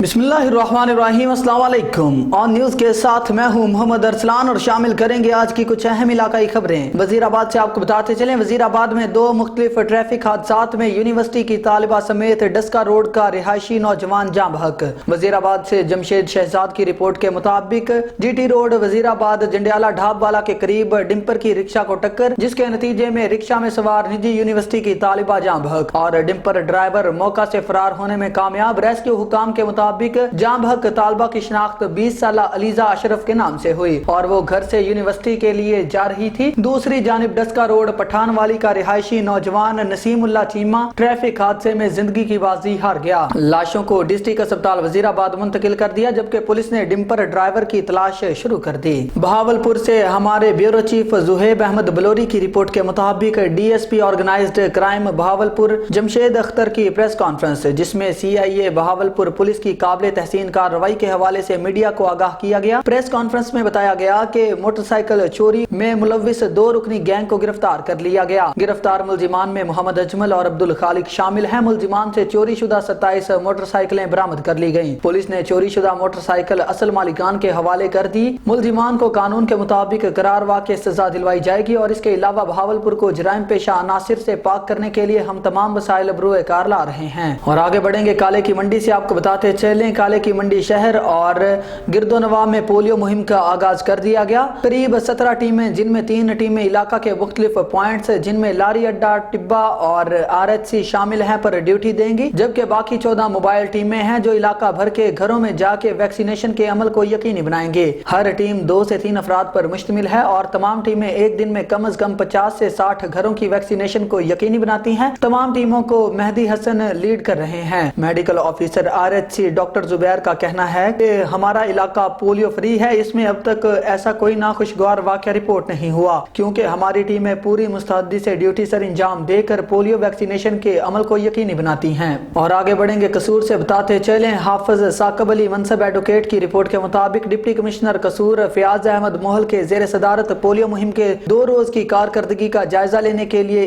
बिस्मिल्लाहिर्रहमानिर्रहीम, अस्सलाम वालेकुम। ऑन न्यूज़ के साथ मैं हूं मोहम्मद अरसलान और शामिल करेंगे आज की कुछ अहम इलाकाई खबरें। वजीराबाद से आपको बताते चलें, वजीराबाद में दो मुख्तलिफ ट्रैफिक हादसात में यूनिवर्सिटी की तालिबा समेत डस्का रोड का रिहायशी नौजवान जाँ बहक। वजीराबाद से जमशेद शहजाद की रिपोर्ट के मुताबिक GT रोड वजीराबाद जंडियाला ढाबवाला के करीब डिम्पर की रिक्शा को टक्कर, जिसके नतीजे में रिक्शा में सवार निजी यूनिवर्सिटी की तालिबा जाँ बहक और डिम्पर ड्राइवर मौका से फरार होने में कामयाब। रेस्क्यू हुकाम के मुताबिक जाँ बहक तालिबा की शिनाख्त 20 साल अलीजा अशरफ के नाम से हुई और वो घर से यूनिवर्सिटी के लिए जा रही थी। दूसरी जानिब डस्का रोड पठानवाली का रिहायशी नौजवान नसीमुल्लाह चीमा ट्रैफिक हादसे में जिंदगी की बाजी हार गया। लाशों को डिस्ट्रिक्ट अस्पताल वजीराबाद मुंतकिल कर दिया, जबकि पुलिस ने डिम्पर ड्राइवर की तलाश शुरू कर दी। बहावलपुर से हमारे ब्यूरो चीफ जुहेब अहमद बलोरी की रिपोर्ट के मुताबिक DSP organised crime Bahawalpur Jamshed Akhtar की प्रेस कॉन्फ्रेंस, जिसमें CIA बहावलपुर पुलिस की काबिल तहसीन कार्रवाई के हवाले से मीडिया को आगाह किया गया। प्रेस कॉन्फ्रेंस में बताया गया कि मोटरसाइकिल चोरी में मुलविस 2 रुकनी गैंग को गिरफ्तार कर लिया गया। गिरफ्तार मुलजिमान में मोहम्मद अजमल और अब्दुल खालिक शामिल हैं। मुलजिमान से चोरी शुदा 27 मोटरसाइकिलें बरामद कर ली गयी। पुलिस ने चोरी शुदा मोटरसाइकिल असल मालिकान के हवाले कर दी। मुलजिमान को कानून के मुताबिक करार वाक़ई सजा दिलवाई जाएगी और इसके अलावा बहावलपुर को जराइम पेशा अनासिर से पाक करने के लिए हम तमाम वसाइल बरूए कार ला रहे हैं। और आगे बढ़ेंगे काले की मंडी से आपको बताते चलें, काले की मंडी शहर और गिरदोनवा में पोलियो मुहिम का आगाज कर दिया गया। करीब 17 टीमें, जिनमें 3 टीमें इलाका के मुख्तलिफ पॉइंट्स जिनमें लारी अड्डा, टिब्बा और RHC शामिल हैं पर ड्यूटी देंगी, जबकि बाकी 14 मोबाइल टीमें हैं जो इलाका भर के घरों में जाके वैक्सीनेशन के अमल को यकीनी बनाएंगे। हर टीम 2 से 3 अफराद पर मुश्तमिल है और तमाम टीमें एक दिन में कम अज कम 50 से 60 घरों की वैक्सीनेशन को यकीनी बनाती हैं। तमाम टीमों को मेहदी हसन लीड कर रहे हैं। Medical officer RHC doctor Zubair का कहना है कि हमारा इलाका पोलियो फ्री है। इसमें अब तक ऐसा कोई नाखुशगवार वाकया रिपोर्ट नहीं हुआ, क्योंकि हमारी टीमें पूरी मुस्तैदी से ड्यूटी सर इंजाम देकर पोलियो वैक्सीनेशन के अमल को यकीनी बनाती हैं। और आगे बढ़ेंगे कसूर से बताते चलें, हाफिज साकब अली मनसब एडवोकेट की रिपोर्ट के मुताबिक डिप्टी कमिश्नर कसूर फयाज अहमद मोहल के जेर सदारत पोलियो मुहिम के 2 रोज की कारकर्दगी का जायजा लेने के लिए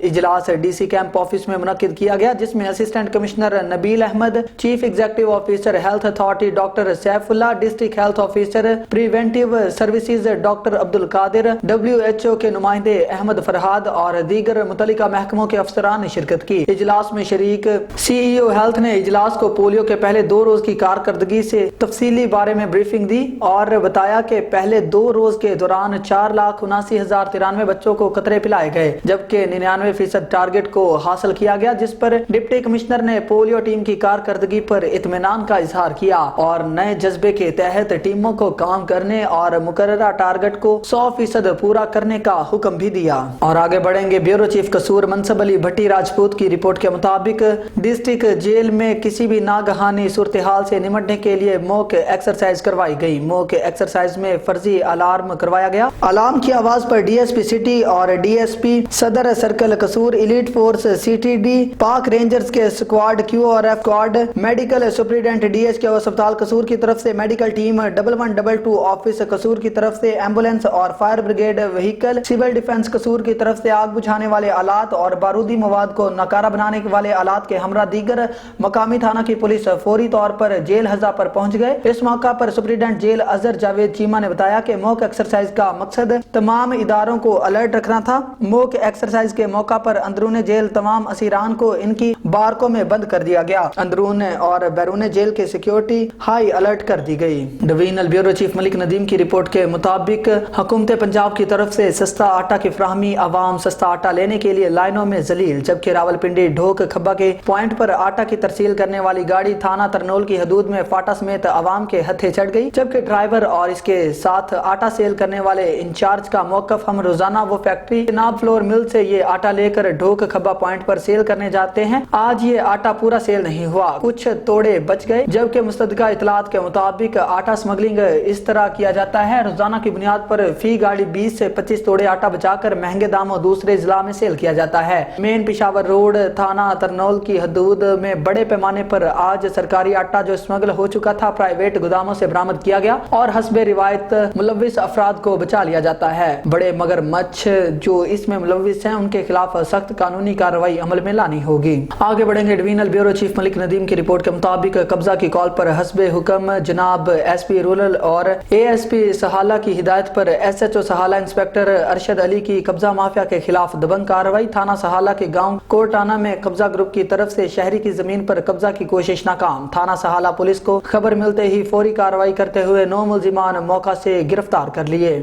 इजलास DC कैंप ऑफिस में मुनक्किद किया गया, जिसमें assistant commissioner Nabeel Ahmed, chief executive officer health authority doctor Saifullah, district health officer preventive services doctor Abdul Qadir, WHO के नुमाइंदे अहमद फरहाद और दीगर मुतल्लिका महकमों के अफसरान ने शिरकत की। इजलास में शरीक CEO हेल्थ ने इजलास को पोलियो के पहले 2 रोज की कारकर्दगी से तफसीली बारे में ब्रीफिंग दी और बताया कि पहले 2 रोज के दौरान 4,79,093 बच्चों को कतरे पिलाए गए, जबकि 99% टारगेट को हासिल किया गया, जिस पर डिप्टी कमिश्नर ने पोलियो टीम की कारकर्दगी पर इत्मीनान का इजहार किया और नए जज्बे के तहत टीमों को काम करने और मुकर्ररा टारगेट को 100% पूरा करने का हुक्म भी दिया। और आगे बढ़ेंगे, ब्यूरो चीफ कसूर मनसब अली भट्टी राजपूत की रिपोर्ट के मुताबिक डिस्ट्रिक्ट जेल में किसी भी नागहानी सूरत हाल से निमटने के लिए मॉक एक्सरसाइज करवाई गई। मॉक एक्सरसाइज में फर्जी अलार्म करवाया गया। अलार्म की आवाज पर DSP सिटी और DSP सदर सर्कल कसूर, एलीट फोर्स CTD, पाक रेंजर्स के squad QRF squad, medical superintendent DH के अस्पताल कसूर की तरफ से मेडिकल टीम 1112 ऑफिस कसूर की तरफ से एम्बुलेंस और fire brigade vehicle, civil defence Kasur की तरफ से आग बुझाने वाले आलात और बारूदी मवाद को नकारा बनाने वाले आलात के हमरा दीगर मकामी थाना की पुलिस फौरी तौर पर जेल हजा पर पहुंच गए। इस मौका पर सुप्रीडेंट जेल अजहर जावेद चीमा ने बताया कि मॉक एक्सरसाइज का मकसद तमाम इदारों को अलर्ट रखना था। मॉक एक्सरसाइज के मौका पर अंदरून जेल तमाम असीरान को इनकी बारकों में बंद कर दिया गया। अंदरून और बैरून जेल के सिक्योरिटी हाई अलर्ट कर दी गई। Divisional bureau chief Malik Nadeem की रिपोर्ट के मुताबिक हुकूमत पंजाब की तरफ से सस्ता आटा की फराहमी, आवाम सस्ता आटा लेने के लिए लाइनों में जलील, जबकि रावलपिंडी ढोक खब्बा के पॉइंट पर आटा की तरसील करने वाली गाड़ी थाना तरनोल की हदूद में फाटा समेत आवाम के हथे चढ़ गई, जबकि ड्राइवर और इसके साथ आटा सेल करने वाले इंचार्ज का मौकफ हम रोजाना वो फैक्ट्री नाब फ्लोर मिल से ये आटा लेकर ढोक खब्बा पॉइंट पर सेल करने जाते हैं। आज ये आटा पूरा सेल नहीं हुआ, कुछ तोड़े बच गए, जबकि मुस्तदका इतलात के मुताबिक आटा स्मगलिंग इस तरह किया जाता है, रोजाना की बुनियाद पर फी गाड़ी 20 से 25 तोड़े आटा बचाकर महंगे दामों दूसरे जिला में सेल किया जाता है। मेन पिशावर रोड थाना तरनौल की हदूद में बड़े पैमाने पर आज सरकारी आटा जो स्मगल हो चुका था प्राइवेट गोदामों से बरामद किया गया और हस्बे रिवायत मुलविस अफराद को बचा लिया जाता है। बड़े मगरमच्छ जो इसमें मुलविस हैं उनके खिलाफ सख्त कानूनी कार्रवाई अमल में लानी होगी। आगे बढ़ेंगे, divisional bureau chief Malik Nadeem की रिपोर्ट के मुताबिक قبضہ کی کال پر حسب حکم جناب ایس پی رورل اور اے ایس پی سہالہ کی ہدایت پر S H O Sihala inspector Arshad Ali کی قبضہ مافیا کے خلاف دبنگ کارروائی۔ تھانہ سہالہ کے گاؤں کوٹانہ میں قبضہ گروپ کی طرف سے شہری کی زمین پر قبضہ کی کوشش ناکام۔ تھانہ سہالہ پولیس کو خبر ملتے ہی فوری کارروائی کرتے ہوئے 9 ملزمان موقع سے گرفتار کر لیے۔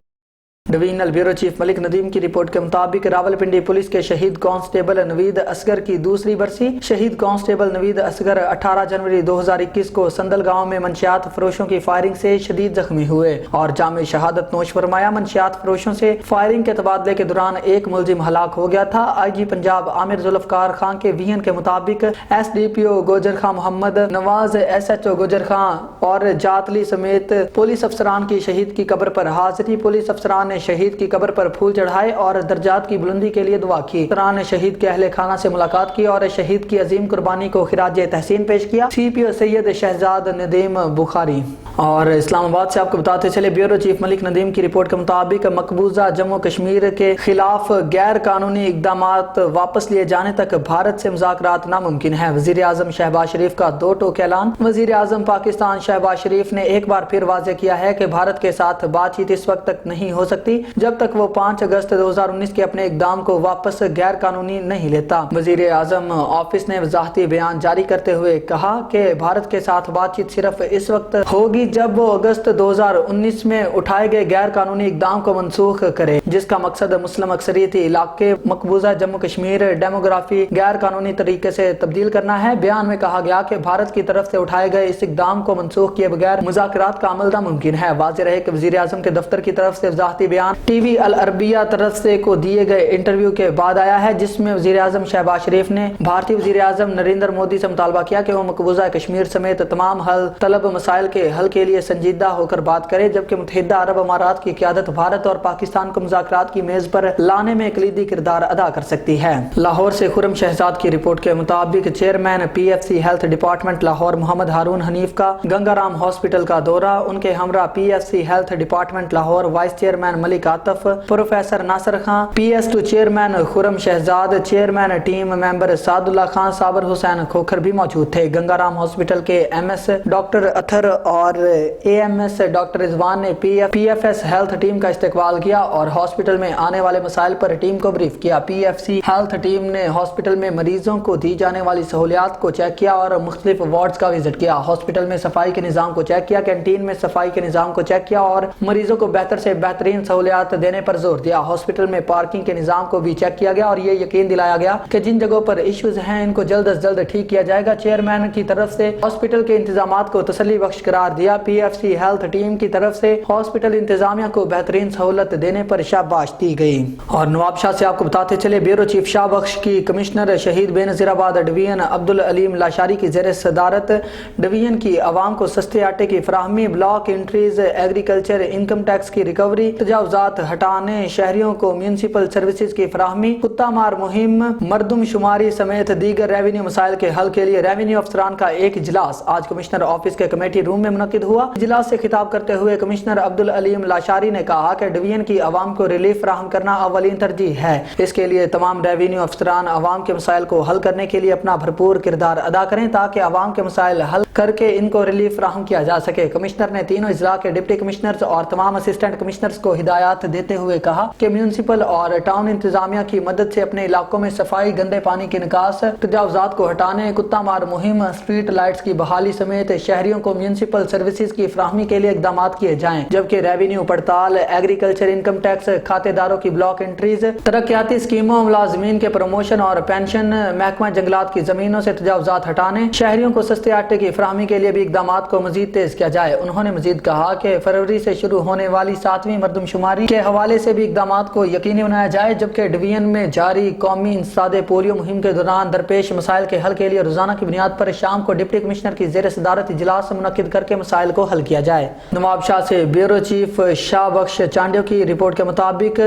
ڈویژنل بیورو چیف ملک ندیم کی رپورٹ کے مطابق راولپنڈی پولیس کے شہید کانسٹیبل نوید اصغر کی دوسری برسی۔ شہید کانسٹیبل نوید اصغر 18 جنوری 2021 کو سندل گاؤں میں منشیات فروشوں کی فائرنگ سے شدید زخمی ہوئے اور جامع شہادت نوش فرمایا۔ منشیات فروشوں سے فائرنگ کے تبادلے کے دوران ایک ملزم ہلاک ہو گیا تھا۔ آئی جی پنجاب عامر ذوالفقار خان کے ویژن کے مطابق S D P O Gujar Khan Muhammad Nawaz, S H O Gujar Khan اور جاتلی سمیت پولیس افسران کی شہید کی قبر پر حاضری۔ پولیس افسران نے شہید کی قبر پر پھول چڑھائے اور درجات کی بلندی کے لیے دعا کی۔ افسران نے شہید کے اہل خانہ سے ملاقات کی اور شہید کی عظیم قربانی کو خراج تحسین پیش کیا۔ سی پی او سید شہزاد ندیم بخاری۔ اور اسلام آباد سے آپ کو بتاتے چلے بیورو چیف ملک ندیم کی رپورٹ کے مطابق مقبوضہ جموں کشمیر کے خلاف غیر قانونی اقدامات واپس لیے جانے تک بھارت سے مذاکرات ناممکن ہیں۔ وزیر اعظم شہباز شریف کا دو ٹوک اعلان۔ وزیر اعظم پاکستان شہباز شریف نے ایک بار پھر واضح کیا ہے کہ بھارت کے ساتھ بات چیت اس وقت تک نہیں ہو سکتی جب تک وہ 5 اگست 2019 کے اپنے اقدام کو واپس غیر قانونی نہیں لیتا۔ وزیر اعظم آفس نے وضاحتی بیان جاری کرتے ہوئے کہا کہ بھارت کے ساتھ بات چیت صرف اس وقت ہوگی جب وہ اگست 2019 میں اٹھائے گئے غیر قانونی اقدام کو منسوخ کرے، جس کا مقصد مسلم اکثریتی علاقے مقبوضہ جموں کشمیر ڈیموگرافی غیر قانونی طریقے سے تبدیل کرنا ہے۔ بیان میں کہا گیا کہ بھارت کی طرف سے اٹھائے گئے اس اقدام کو منسوخ کیے بغیر مذاکرات کا عمل ناممکن ہے۔ واضح رہے کہ وزیر اعظم کے دفتر کی طرف سے وضاحتی بیان ٹی وی العربیہ طرف سے کو دیے گئے انٹرویو کے بعد آیا ہے، جس میں وزیر اعظم شہباز شریف نے بھارتی وزیر اعظم نریندر مودی سے مطالبہ کیا کہ وہ مقبوضہ کشمیر سمیت تمام حل طلب مسائل کے حل کے لیے سنجیدہ ہو کر بات کرے، جبکہ متحدہ عرب امارات کی قیادت بھارت اور پاکستان کو مذاکرات کی میز پر لانے میں کلیدی کردار ادا کر سکتی ہے۔ لاہور سے خرم شہزاد کی رپورٹ کے مطابق chairman P F C health department Lahore Muhammad Haroon Hanif کا گنگا رام ہاسپٹل کا دورہ۔ ان کے ہمراہ P F C health department Lahore vice chairman Malik Atif, professor Nasir Khan P S two chairman Khurram Shahzad, chairman team member Saadullah Khan, Sabir Hussain Khokhar بھی موجود تھے۔ گنگا رام ہاسپٹل کے ایم ایس ڈاکٹر اتھر اور A M S doctor Rizwan نے P F S health team کا استقبال کیا اور ہاسپٹل میں آنے والے مسائل پر ٹیم کو بریف کیا۔ P F C health team نے ہاسپٹل میں مریضوں کو دی جانے والی سہولیات کو چیک کیا اور مختلف وارڈز کا وزٹ کیا۔ ہاسپٹل میں صفائی کے نظام کو چیک کیا، کینٹین میں صفائی کے نظام کو چیک کیا اور مریضوں کو بہتر سے بہترین سہولیات دینے پر زور دیا۔ ہاسپٹل میں پارکنگ کے نظام کو بھی چیک کیا گیا اور یہ یقین دلایا گیا کہ جن جگہوں پر ایشوز ہیں ان کو جلد از جلد ٹھیک کیا جائے گا۔ چیئرمین کی طرف سے ہاسپٹل کے انتظامات کو تسلی بخش قرار دیا۔ P F C health team کی طرف سے ہاسپٹل انتظامیہ کو بہترین سہولت دینے پر شاباش دی گئی۔ اور نواب شاہ سے آپ کو بتاتے چلے بیورو چیف شاہ بخش کی کمشنر شہید بے نظیر آباد ڈویژن عبدالعلیم لاشاری کی زیر صدارت ڈویژن کی عوام کو سستے آٹے کی فراہمی، block entries, agriculture, income tax کی ریکوری، تجاوزات ہٹانے، شہریوں کو میونسپل سروسز کی فراہمی، کتا مار مہم، مردم شماری سمیت دیگر ریونیو مسائل کے حل کے لیے ریونیو افسران کا ایک اجلاس آج کمشنر آفس کے کمیٹی روم میں منعقد ہوا۔ اجلاس سے خطاب کرتے ہوئے کمشنر عبدالعلیم لاشاری نے کہا کہ ڈویژن کی عوام کو ریلیف فراہم کرنا اولین ترجیح ہے۔ اس کے لیے تمام ریونیو افسران عوام کے مسائل کو حل کرنے کے لیے اپنا بھرپور کردار ادا کریں تاکہ عوام کے مسائل حل کر کے ان کو ریلیف فراہم کیا جا سکے۔ کمشنر نے تینوں اضلاع کے ڈپٹی کمشنرز اور تمام اسسٹنٹ کمشنرز کو ہدایات دیتے ہوئے کہا کہ میونسپل اور ٹاؤن انتظامیہ کی مدد سے اپنے علاقوں میں صفائی، گندے پانی کے نکاس، تجاوزات کو ہٹانے، کتا مار مہم، اسٹریٹ لائٹس کی بحالی سمیت شہریوں کو میونسپل سروسز کی فراہمی کے لیے اقدامات کیے جائیں، جبکہ ریونیو پڑتال، ایگریکلچر، انکم ٹیکس، کھاتے داروں کی بلاک انٹریز، ترقیاتی اسکیموں، ملازمین کے پروموشن اور پینشن، محکمہ جنگلات کی زمینوں سے تجاوزات ہٹانے، شہریوں کو سستے آٹے کی فراہمی کے لیے بھی اقدامات کو مزید تیز کیا جائے۔ انہوں نے مزید کہا کہ فروری سے شروع ہونے والی 7ویں مردم شماری کے حوالے سے بھی اقدامات کو یقینی بنایا جائے، جبکہ ڈویژن میں جاری قومی انسداد پولیو مہم کے دوران درپیش مسائل کے حل کے لیے روزانہ کی بنیاد پر شام کو ڈپٹی کمشنر کی زیر صدارت اجلاس منعقد کر کے مسائل मसाइल को हल किया जाए। नवाबशाह से ब्यूरो चीफ शाह बख्श चांडियो की रिपोर्ट के मुताबिक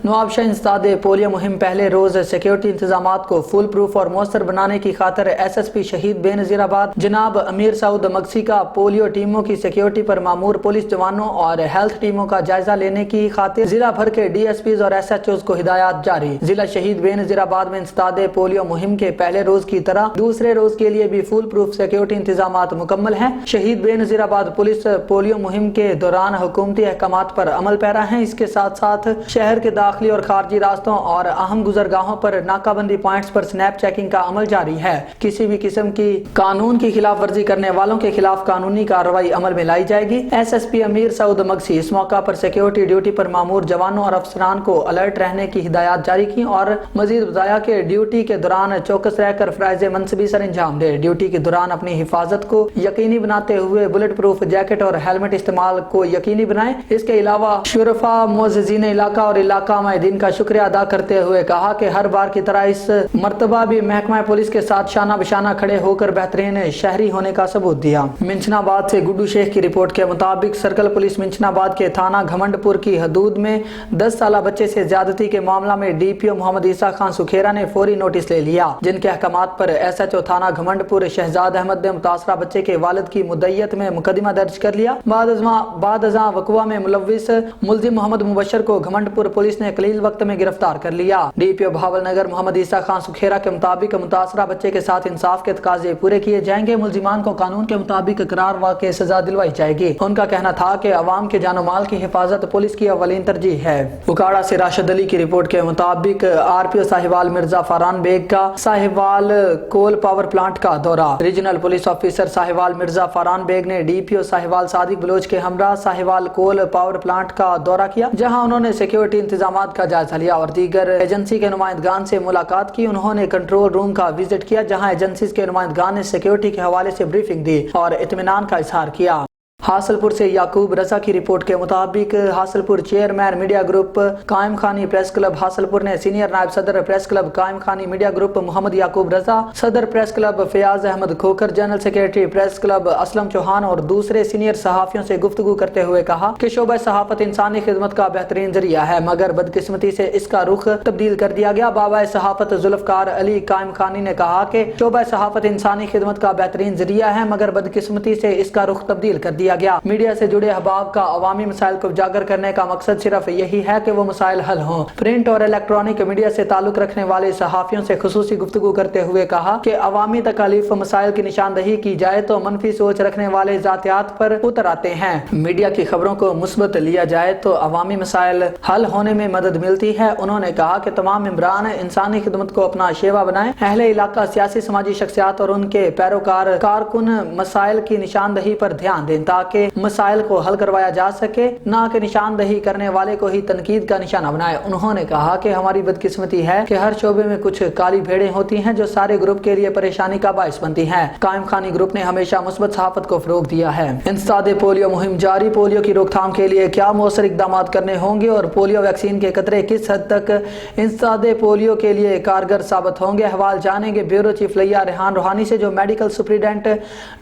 नवाबशाह इंसदाद पोलियो मुहिम पहले रोज सिक्योरिटी इंतजाम को फुल प्रूफ और मौसर बनाने की खातर SSP शहीद बेनज़ीराबाद जनाब अमीर सऊद मक्सी का पोलियो टीमों की सिक्योरिटी पर मामूर पुलिस जवानों और हेल्थ टीमों का जायजा लेने की खातिर जिला भर के DSPs और SHOs को हिदायत जारी। जिला शहीद बेनज़ीराबाद में इंसदाद पोलियो मुहिम के पहले रोज की तरह दूसरे रोज के लिए भी फुल प्रूफ सिक्योरिटी इंतजाम मुकम्मल हैं। शहीद बेनज़ीराबाद पुलिस पोलियो मुहिम के दौरान हुकूमती अहकामात पर अमल पैरा है। इसके साथ साथ शहर के दाखिली और खारजी रास्तों और अहम गुजरगाहों पर नाकाबंदी पॉइंट्स पर स्नैप चेकिंग का अमल जारी है। किसी भी किस्म की कानून की खिलाफ वर्जी करने वालों के खिलाफ कानूनी कार्रवाई अमल में लाई जाएगी। SSP अमीर सऊद मक्सी इस मौका पर सिक्योरिटी ड्यूटी पर मामूर जवानों और अफसरान को अलर्ट रहने की हिदायत जारी की और मजीद बताया कि ड्यूटी के दौरान चौकस रहकर फराइज मनसबी सर अंजाम दे। ड्यूटी के दौरान अपनी हिफाजत को यकीनी बनाते हुए बुलेट प्रूफ जैकेट और हेलमेट इस्तेमाल को यकीनी बनाएं। इसके अलावा शुरफा मुअज़्ज़िज़ीन इलाका और इलाका माहिदीन का शुक्रिया अदा करते हुए कहा कि हर बार की तरह इस मर्तबा भी महकमा पुलिस के साथ शाना बिशाना खड़े होकर बेहतरीन शहरी होने का सबूत दिया। मिंचनाबाद से गुड्डू शेख की रिपोर्ट के मुताबिक सर्कल पुलिस मिंचनाबाद के थाना घमंडपुर की हदूद में 10 साल बच्चे से ज्यादती के मामला में DPO मोहम्मद ईसा खान सुखेरा ने फौरी नोटिस ले लिया, जिनके अहकामात पर SHO थाना घमंडपुर शहजाद अहमद ने मुतासरा बच्चे के वालिद की मुद्दयत में मुकदमा दर्ज कर लिया। बाद अज़ां वक़वा में मुलव्विस मुल्जिम मोहम्मद मुबशर को घमंडपुर पुलिस ने कलील वक्त में गिरफ्तार कर लिया। DPO भावल नगर मोहम्मद ईसा खान सुखेरा के मुताबिक मुतासरा बच्चे के साथ इंसाफ के तकाजे पूरे किए जाएंगे। मुल्जिमान को कानून के मुताबिक करार वाक़ई सजा दिलवाई जाएगी। उनका कहना था कि अवाम के जानो माल की हिफाजत पुलिस की अवलीन तरजीह है। उकाड़ा से राशिद अली की रिपोर्ट के मुताबिक RPO साहिवाल मिर्जा फरहान बेग का साहिवाल कोल पावर प्लांट का दौरा। Regional police officer Sahiwal Mirza Farhan Baig ने DPO साहिवाल सादिक बलोच के हमरा साहिवाल कोल पावर प्लांट का दौरा किया, जहां उन्होंने सिक्योरिटी इंतजामात का जायजा लिया और दीगर एजेंसी के नुमाइंदगान से मुलाकात की। उन्होंने कंट्रोल रूम का विजिट किया, जहां एजेंसी के नुमाइंदगान ने सिक्योरिटी के हवाले से ब्रीफिंग दी और इत्मीनान का इजहार किया। हासलपुर से याकूब रजा की रिपोर्ट के मुताबिक हासलपुर चेयरमैन मीडिया ग्रुप कायम खानी प्रेस क्लब हासलपुर ने सीनियर नायब सदर press club Qaimkhani media group Mohammad Yaqub Raza, सदर press club Fayaz Ahmed Khokhar, general secretary press club Aslam Chauhan और दूसरे सीनियर सहाफियों से गुफ्तगू करते हुए कहा कि शोबा सहाफत इंसानी खिदमत का बेहतरीन जरिया है, मगर बदकिस्मती से इसका रुख तब्दील कर दिया गया। बाबा सहाफत जुल्फकार अली कायम खानी ने कहा कि शोबा सहाफत इंसानी खिदमत का बेहतरीन जरिया है, मगर बदकिस्मती से इसका रुख तब्दील कर दिया गया। मीडिया से जुड़े अहबाब का अवामी मसाइल को उजागर करने का मकसद सिर्फ यही है कि वो मसाइल हल हों। प्रिंट और इलेक्ट्रॉनिक मीडिया से ताल्लुक रखने वाले सहाफियों से खुसूसी गुफ्तगू करते हुए कहा कि अवामी तकालीफ मसाइल की निशानदही की जाए तो मनफी सोच रखने वाले जातियात पर उतर आते हैं। मीडिया की खबरों को मुस्बत लिया जाए तो अवामी मसाइल हल होने में मदद मिलती है। उन्होंने कहा कि तमाम मेंबरान इंसानी खिदमत को अपना शेवा बनाएं। अहले इलाका, सियासी समाजी शख्सियात और उनके पैरोकार कारकुन मसाइल की निशानदही पर ध्यान दें ताकि मसाइल को हल करवाया जा सके, ना कि निशानदही करने वाले को ही तनकीद का निशाना बनाए। उन्होंने कहा कि हमारी बदकिस्मती है कि हर शोबे में कुछ काली भेड़ें होती हैं जो सारे ग्रुप के लिए परेशानी का बायस बनती हैं। कायम खानी ग्रुप ने हमेशा मुस्बत सहाफत को फरोग दिया है। इंसदाद पोलियो मुहिम जारी। पोलियो की रोकथाम के लिए क्या मौसर इकदाम करने होंगे और पोलियो वैक्सीन के कतरे किस हद तक इंसदाद पोलियो के लिए कारगर साबित होंगे, अहवाल जानेंगे ब्यूरो चीफ लिया रेहान रूहानी से, जो मेडिकल सुप्रीडेंट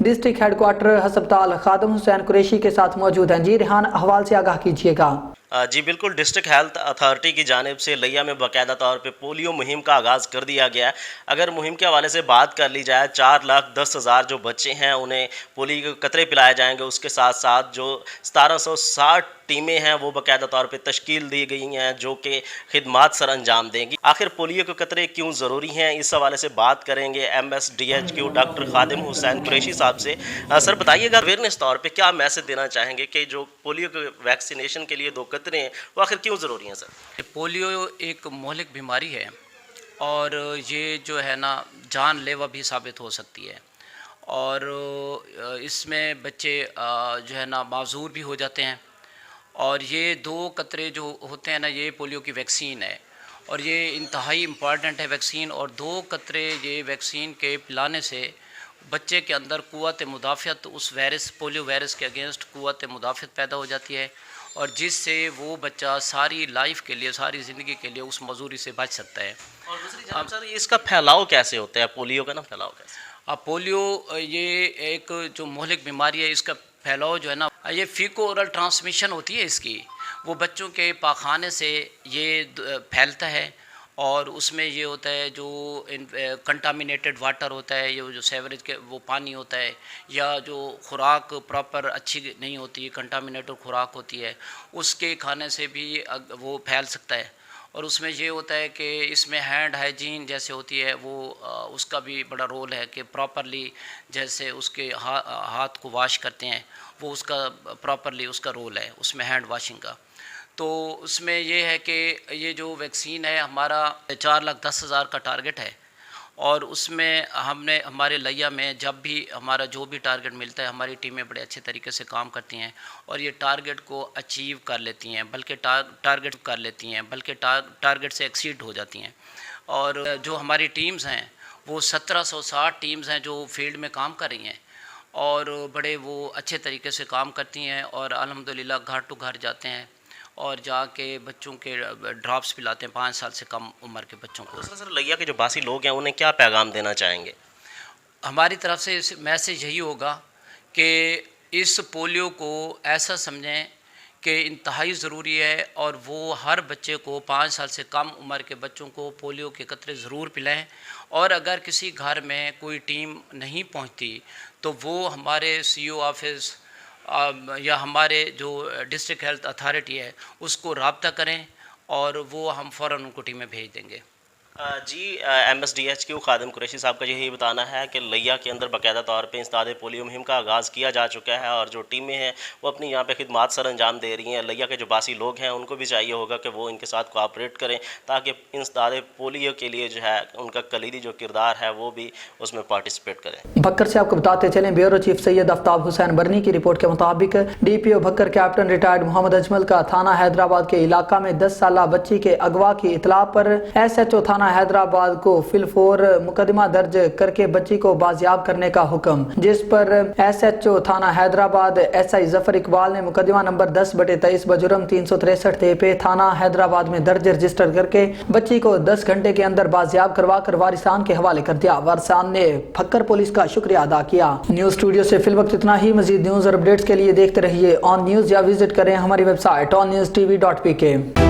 डिस्ट्रिक्ट हेडक्वार्टर हस्पताल खादम हुसैन कुरैशी के साथ मौजूद हैं। जी रेहान, अहवाल से आगाह कीजिएगा। जी बिल्कुल, डिस्ट्रिक्ट हेल्थ अथॉरिटी की जानिब से लिया में बाकायदा तौर पे पोलियो मुहिम का आगाज़ कर दिया गया है। अगर मुहिम के हवाले से बात कर ली जाए, 4,10,000 जो बच्चे हैं उन्हें पोलियो के कतरे पिलाए जाएंगे। उसके साथ साथ जो 1760 टीमें हैं वो बाकायदा तौर पे तश्कील दी गई हैं जो कि खिदमात सर अंजाम देंगी। आखिर पोलियो के कतरे क्यों ज़रूरी हैं, इस हवाले से बात करेंगे MSDHQ डॉक्टर खादिम हुसैन कुरैशी साहब से। सर बताइएगा, अवेयरनेस तौर पे क्या मैसेज देना चाहेंगे कि जो पोलियो के वैक्सीनेशन के लिए 2 कतरे हैं वो आखिर क्यों ज़रूरी हैं? सर, पोलियो एक मोहलिक बीमारी है और ये जो है ना जानलेवा भी साबित हो सकती है और इसमें बच्चे जो है ना माजूर भी हो जाते हैं। और ये 2 कतरे जो होते हैं ना, ये पोलियो की वैक्सीन है और ये इंतहाई इम्पॉर्टेंट है वैक्सीन। और 2 कतरे ये वैक्सीन के पिलाने से बच्चे के अंदर क़ुव्वत मुदाफ़ियत, उस वायरस पोलियो वायरस के अगेंस्ट क़ुव्वत मुदाफ़ियत पैदा हो जाती है और जिससे वो बच्चा सारी लाइफ के लिए, सारी ज़िंदगी के लिए उस मजूरी से बच सकता है। और दूसरी जानब सर, इसका फैलाव कैसे होता है? पोलियो का ना फैलाव कैसे? पोलियो ये एक जो मोहलिक बीमारी है, इसका फैलाव जो है ना, ये फीको ओरल ट्रांसमिशन होती है इसकी, वो बच्चों के पाखाने से ये फैलता है। और उसमें ये होता है जो कंटामिनेटेड वाटर होता है, ये जो सेवरेज के वो पानी होता है, या जो खुराक प्रॉपर अच्छी नहीं होती है, कंटामिनेटेड खुराक होती है, उसके खाने से भी वो फैल सकता है। और उसमें ये होता है कि इसमें हैंड हाइजीन जैसे होती है वो उसका भी बड़ा रोल है कि प्रॉपरली जैसे उसके हाथ को वॉश करते हैं, वो उसका प्रॉपरली उसका रोल है उसमें हैंड वॉशिंग का। तो उसमें ये है कि ये जो वैक्सीन है हमारा 4,10,000 का टारगेट है, और उसमें हमने हमारे लिया में जब भी हमारा जो भी टारगेट मिलता है, हमारी टीमें बड़े अच्छे तरीके से काम करती हैं और ये टारगेट को अचीव कर लेती हैं, बल्कि टारगेट से एक्सीड हो जाती हैं। और जो हमारी टीम्स हैं वो 1760 टीम्स हैं जो फील्ड में काम कर रही हैं, और बड़े वो अच्छे तरीके से काम करती हैं, और अल्हम्दुलिल्लाह घर टू घर जाते हैं और जाके बच्चों के ड्रॉप्स पिलाते हैं 5 साल से कम उम्र के बच्चों को। सर लिया के जो बासी लोग हैं उन्हें क्या पैगाम देना चाहेंगे? हमारी तरफ से इस मैसेज यही होगा कि इस पोलियो को ऐसा समझें कि इंतहाई ज़रूरी है, और वो हर बच्चे को 5 साल से कम उम्र के बच्चों को पोलियो के कतरे ज़रूर पिलाएं। और अगर किसी घर में कोई टीम नहीं पहुंचती तो वो हमारे CO ऑफिस या हमारे जो डिस्ट्रिक्ट हेल्थ अथॉरिटी है उसको राब्ता करें, और वो हम फ़ौरन उनको टीमें भेज देंगे। जी MSDHQ खादिम कुरैशी साहब का यही बताना है कि लिया के अंदर बाकायदा तौर पे इंसदाद पोलियो मुहिम का आगाज़ किया जा चुका है, और जो टीमें हैं वो अपनी यहाँ पे खिदमात सर अंजाम दे रही हैं। लिया के जो बासी लोग हैं उनको भी चाहिए होगा कि वो इनके साथ कोऑपरेट करें, ताकि इंसदाद पोलियो के लिए जो है उनका कलीदी जो किरदार है वो भी उसमें पार्टिसिपेट करें। भक्कर से आपको बताते चलें, ब्यूरो चीफ सैयद आफ्ताब हुसैन बरनी की रिपोर्ट के मुताबिक DPO Bhakkar captain retired Mohammad Ajmal का थाना हैदराबाद के इलाका में 10 साला बच्ची के अगवा की इतला पर SHO थाना हैदराबाद को फिलफोर मुकदमा दर्ज करके बच्ची को बाजियाब करने का हुक्म, जिस पर SHO थाना हैदराबाद SI जफर इकबाल ने मुकदमा नंबर 10/23 बजुर्म 363 TP थाना हैदराबाद में दर्ज रजिस्टर करके बच्ची को 10 घंटे के अंदर बाजियाब करवा कर वारिसान के हवाले कर दिया। वारिसान ने भक्कर पुलिस का शुक्रिया अदा किया। न्यूज स्टूडियो से फिल वक्त इतना ही। मजीद न्यूज और अपडेट्स के लिए देखते रहिए ऑन न्यूज या विजिट करें हमारी वेबसाइट onnewstv.pk।